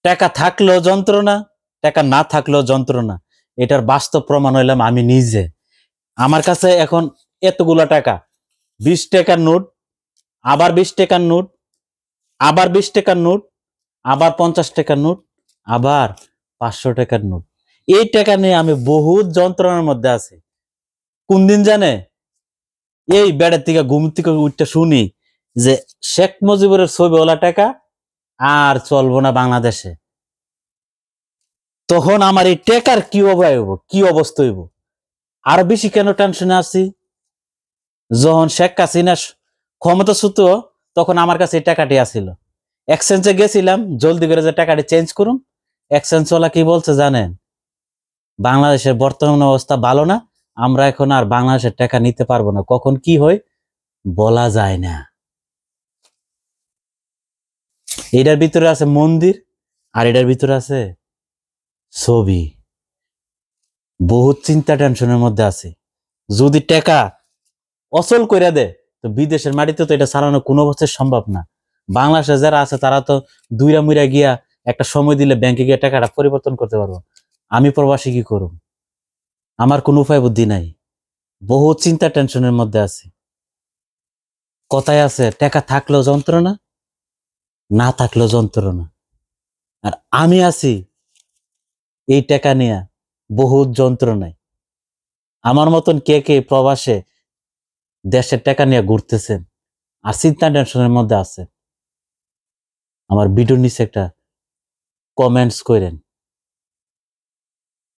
টাকা থাকলেও যন্ত্রণা, টাকা না থাকলেও যন্ত্রণা। এটার বাস্তব প্রমাণ হইলাম আমি নিজে। আমার কাছে এখন এতগুলা টাকা, 20 টাকার নোট, আবার 20 টাকার নোট, আবার 20 টাকার নোট, আবার 50 টাকার নোট, আবার 500 টাকার নোট। এই টাকা নিয়ে আমি বহুত যন্ত্রণার মধ্যে আছি। কোন দিন জানে, এই বেড়ের থেকে ঘুম থেকে উঠতে শুনি যে শেখ মুজিবুরের ছবিওয়ালা টাকা আর চলবো না বাংলাদেশে। তখন আমার এই টাকার কি হইব, কি অবস্থা হইব। আরো বেশি কেন টেনশনে আছি, যখন শেখ হাসিনা ক্ষমতাচ্যুত তখন আমার কাছে এই টাকাটি আসিল। এক্সচেঞ্জে গেছিলাম জলদি করে যে টাকাটি চেঞ্জ করুন, এক্সচেঞ্জওয়ালা কি বলছে জানেন, বাংলাদেশের বর্তমান অবস্থা ভালো না, আমরা এখন আর বাংলাদেশের টাকা নিতে পারবো না, কখন কি হয় বলা যায় না। এটার ভিতরে আছে মন্দির, আর এটার ভিতরে আছে ছবি। বহুত চিন্তা টেনশনের মধ্যে আছে। যদি টাকা অচল করে দেয় তো বিদেশের মাটিতে তো এটা চালানো কোনো অবস্থায় সম্ভব না। বাংলাদেশে যারা আছে তারা তো দুইরা মুইরা গিয়া একটা সময় দিলে ব্যাংকে গিয়ে টাকাটা পরিবর্তন করতে পারবো। আমি প্রবাসী কি করব? আমার কোনো উপায় বুদ্ধি নাই। বহু চিন্তা টেনশনের মধ্যে আছে। কথায় আছে টাকা থাকলেও যন্ত্রণা, না থাকলেও যন্ত্রণা। আর আমি আছি এই টাকা নিয়ে বহুত যন্ত্রণায়। আমার মতন কে কে প্রবাসে দেশের টাকা নিয়ে ঘুরতেছেন আর চিন্তা টেনশনের মধ্যে আছে, আমার ভিডিওর নিচে একটা কমেন্টস করেন।